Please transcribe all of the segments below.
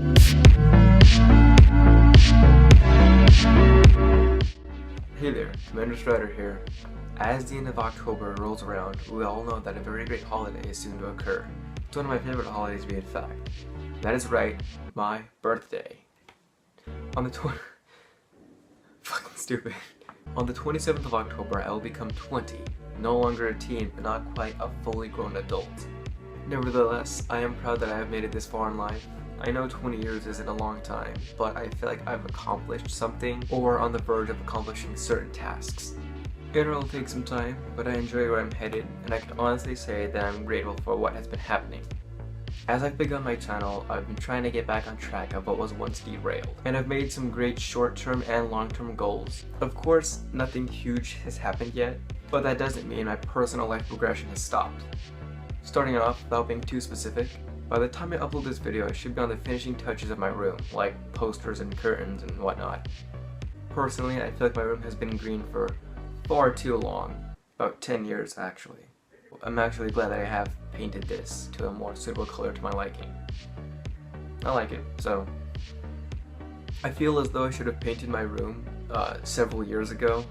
Hey there, Commander Strider here. As the end of October rolls around, we all know that a very great holiday is soon to occur. It's one of my favorite holidays to be in fact. That is right, my birthday. On the fucking stupid. On the 27th of October, I will become 20. No longer a teen, but not quite a fully grown adult. Nevertheless, I am proud that I have made it this far in life. I know 20 years isn't a long time, but I feel like I've accomplished something or on the verge of accomplishing certain tasks. It'll take some time, but I enjoy where I'm headed, and I can honestly say that I'm grateful for what has been happening. As I've begun my channel, I've been trying to get back on track of what was once derailed, and I've made some great short-term and long-term goals. Of course, nothing huge has happened yet, but that doesn't mean my personal life progression has stopped. Starting off, without being too specific, by the time I upload this video, I should be on the finishing touches of my room, like posters and curtains and whatnot. Personally, I feel like my room has been green for far too long, about 10 years actually. I'm actually glad that I have painted this to a more suitable color to my liking. I like it, so. I feel as though I should have painted my room several years ago,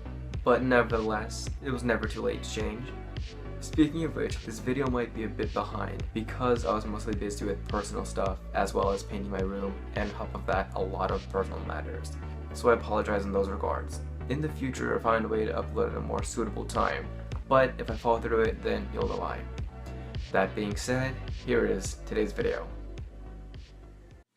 but nevertheless, it was never too late to change. Speaking of which, this video might be a bit behind because I was mostly busy with personal stuff as well as painting my room, and on top of that, a lot of personal matters. So I apologize in those regards. In the future, I'll find a way to upload at a more suitable time, but if I fall through it, then you'll know why. That being said, here is today's video.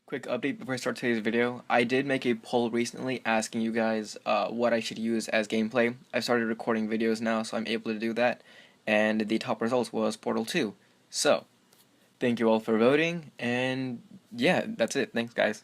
Quick update before I start today's video. I did make a poll recently asking you guys what I should use as gameplay. I've started recording videos now, so I'm able to do that. And the top results was Portal 2. So, thank you all for voting, and yeah, that's it. Thanks, guys.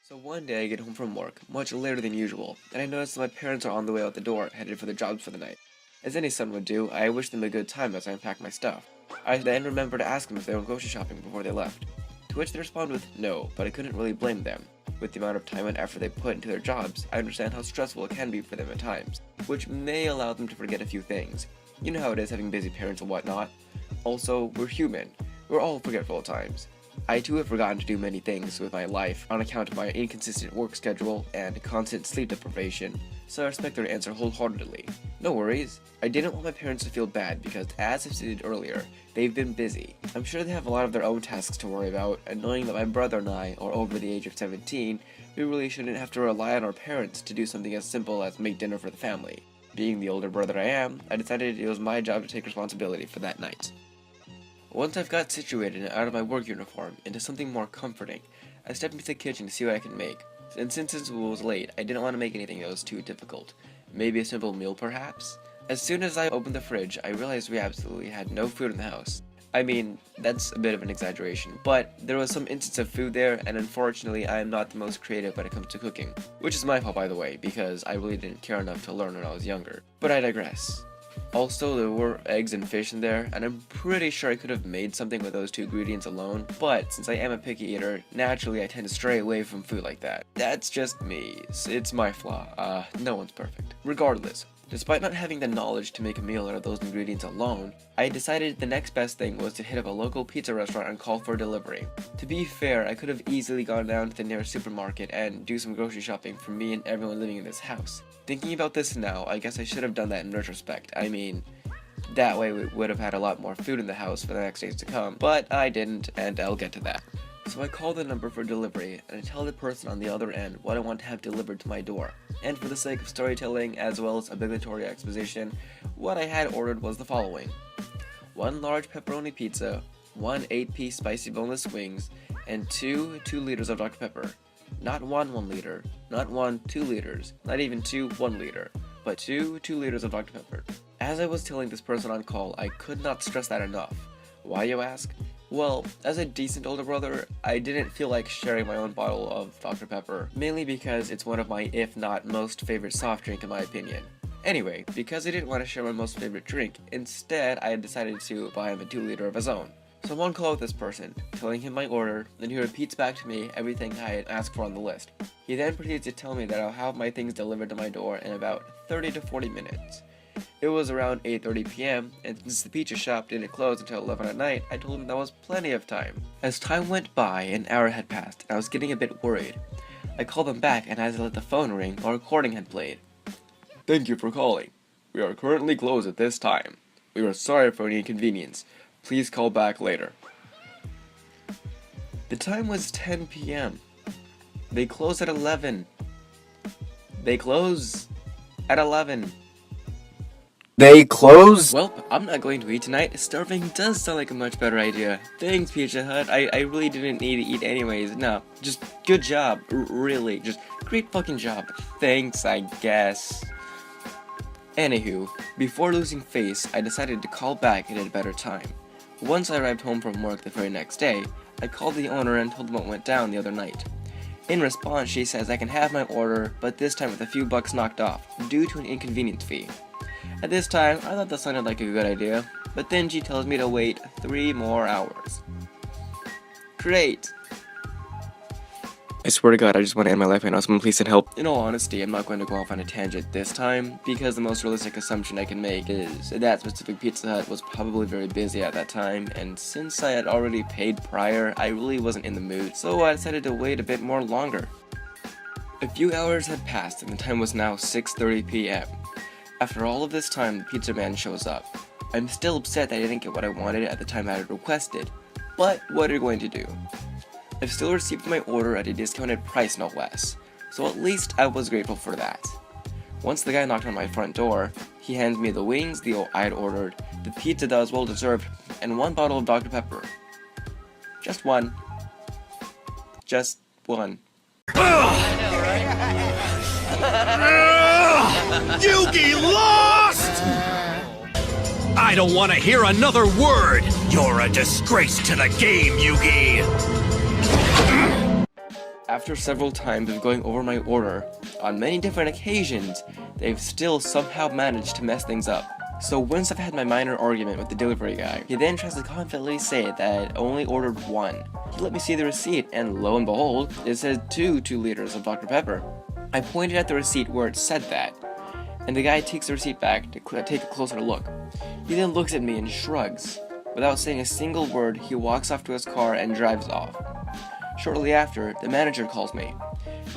So one day I get home from work, much later than usual, and I notice that my parents are on the way out the door, headed for their jobs for the night. As any son would do, I wish them a good time as I unpack my stuff. I then remember to ask them if they were grocery shopping before they left, to which they respond with no, but I couldn't really blame them. With the amount of time and effort they put into their jobs, I understand how stressful it can be for them at times, which may allow them to forget a few things. You know how it is having busy parents and whatnot. Also, we're human. We're all forgetful at times. I too have forgotten to do many things with my life on account of my inconsistent work schedule and constant sleep deprivation, so I respect their answer wholeheartedly. No worries. I didn't want my parents to feel bad because, as I've stated earlier, they've been busy. I'm sure they have a lot of their own tasks to worry about, and knowing that my brother and I are over the age of 17, we really shouldn't have to rely on our parents to do something as simple as make dinner for the family. Being the older brother I am, I decided it was my job to take responsibility for that night. Once I've got situated out of my work uniform into something more comforting, I stepped into the kitchen to see what I could make, and since it was late, I didn't want to make anything that was too difficult. Maybe a simple meal perhaps? As soon as I opened the fridge, I realized we absolutely had no food in the house. I mean, that's a bit of an exaggeration, but there was some instance of food there, and unfortunately I am not the most creative when it comes to cooking. Which is my fault, by the way, because I really didn't care enough to learn when I was younger. But I digress. Also, there were eggs and fish in there, and I'm pretty sure I could have made something with those two ingredients alone, but since I am a picky eater, naturally I tend to stray away from food like that. That's just me. It's my flaw. No one's perfect. Regardless, despite not having the knowledge to make a meal out of those ingredients alone, I decided the next best thing was to hit up a local pizza restaurant and call for delivery. To be fair, I could have easily gone down to the nearest supermarket and do some grocery shopping for me and everyone living in this house. Thinking about this now, I guess I should have done that in retrospect. I mean, that way we would have had a lot more food in the house for the next days to come, but I didn't, and I'll get to that. So I call the number for delivery, and I tell the person on the other end what I want to have delivered to my door. And for the sake of storytelling, as well as obligatory exposition, what I had ordered was the following: 1 large pepperoni pizza, 1 8-piece spicy boneless wings, and 2 liters of Dr. Pepper. Not 1 liter, not 1 2 liters, not even 2 1 liter, but 2 liters of Dr. Pepper. As I was telling this person on call, I could not stress that enough. Why, you ask? Well, as a decent older brother, I didn't feel like sharing my own bottle of Dr. Pepper, mainly because it's one of my, if not most favorite soft drink in my opinion. Anyway, because I didn't want to share my most favorite drink, instead I decided to buy him a 2 liter of his own. So I'm on call with this person, telling him my order, then he repeats back to me everything I had asked for on the list. He then proceeds to tell me that I'll have my things delivered to my door in about 30 to 40 minutes. It was around 8:30 p.m., and since the pizza shop didn't close until 11 at night, I told him that was plenty of time. As time went by, an hour had passed, and I was getting a bit worried. I called them back, and as I let the phone ring, a recording had played. "Thank you for calling. We are currently closed at this time. We are sorry for any inconvenience. Please call back later." The time was 10 p.m. They close at 11. They close at 11. They close? Well, I'm not going to eat tonight. Starving does sound like a much better idea. Thanks, Pizza Hut. I really didn't need to eat anyways. No, just good job. Really, just great fucking job. Thanks, I guess. Anywho, before losing face, I decided to call back at a better time. Once I arrived home from work the very next day, I called the owner and told them what went down the other night. In response, she says I can have my order, but this time with a few bucks knocked off, due to an inconvenience fee. At this time, I thought that sounded like a good idea, but then she tells me to wait 3 more hours. Great! I swear to God, I just want to end my life right now. Someone please send help. In all honesty, I'm not going to go off on a tangent this time, because the most realistic assumption I can make is that specific Pizza Hut was probably very busy at that time, and since I had already paid prior, I really wasn't in the mood, so I decided to wait a bit more longer. A few hours had passed, and the time was now 6:30 p.m. After all of this time, the pizza man shows up. I'm still upset that I didn't get what I wanted at the time I had requested, but what are you going to do? I've still received my order at a discounted price, no less, so at least I was grateful for that. Once the guy knocked on my front door, he hands me the wings I had ordered, the pizza that was well deserved, and 1 bottle of Dr. Pepper. Just one. Just one. Yugi lost! I don't want to hear another word! You're a disgrace to the game, Yugi! After several times of going over my order, on many different occasions, they've still somehow managed to mess things up. So once I've had my minor argument with the delivery guy, he then tries to confidently say that I had only ordered 1. He let me see the receipt, and lo and behold, it said 2 liters of Dr. Pepper. I pointed at the receipt where it said that, and the guy takes the receipt back to take a closer look. He then looks at me and shrugs. Without saying a single word, he walks off to his car and drives off. Shortly after, the manager calls me.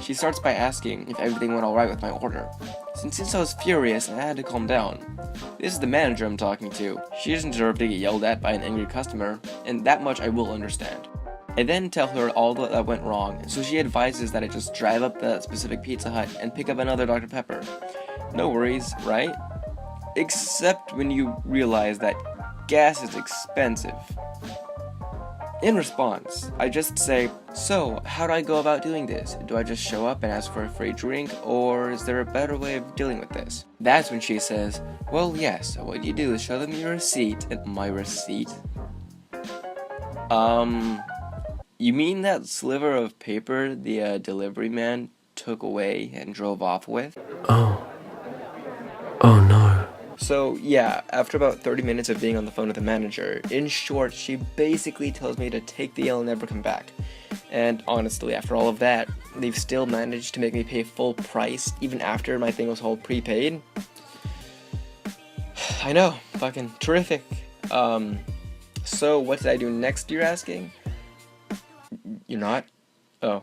She starts by asking if everything went alright with my order. Since I was furious, I had to calm down. This is the manager I'm talking to. She doesn't deserve to get yelled at by an angry customer, and that much I will understand. I then tell her all that went wrong, so she advises that I just drive up that specific Pizza Hut and pick up another Dr. Pepper. No worries, right? Except when you realize that gas is expensive. In response, I just say, "So, how do I go about doing this? Do I just show up and ask for a free drink, or is there a better way of dealing with this?" That's when she says, "Well, yes, what you do is show them your receipt," and my receipt? You mean that sliver of paper the delivery man took away and drove off with? Oh no. So yeah, after about 30 minutes of being on the phone with the manager, in short, she basically tells me to take the L and never come back. And honestly, after all of that, they've still managed to make me pay full price, even after my thing was all prepaid. I know, fucking terrific. So what did I do next, you're asking? You're not? Oh.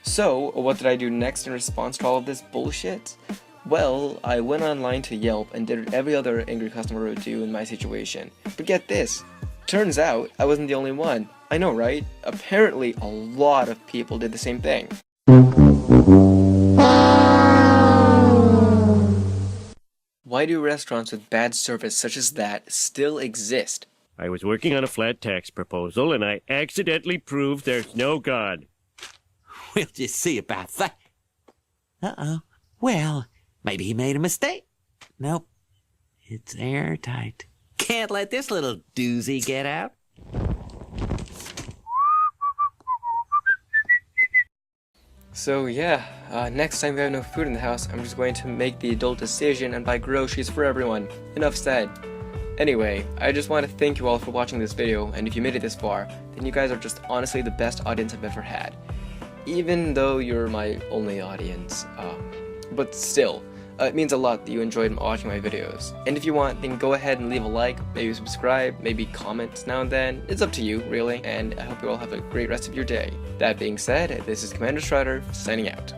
So what did I do next in response to all of this bullshit? Well, I went online to Yelp and did what every other angry customer would do in my situation. But get this, turns out I wasn't the only one. I know, right? Apparently a lot of people did the same thing. Why do restaurants with bad service such as that still exist? I was working on a flat tax proposal, and I accidentally proved there's no God. We'll just see about that. Uh-oh. Well, maybe he made a mistake. Nope. It's airtight. Can't let this little doozy get out. So yeah, next time we have no food in the house, I'm just going to make the adult decision and buy groceries for everyone. Enough said. Anyway, I just want to thank you all for watching this video, and if you made it this far, then you guys are just honestly the best audience I've ever had. Even though you're my only audience, but still, It means a lot that you enjoyed watching my videos. And if you want, then go ahead and leave a like, maybe subscribe, maybe comment now and then. It's up to you, really, and I hope you all have a great rest of your day. That being said, this is Commander Strider, signing out.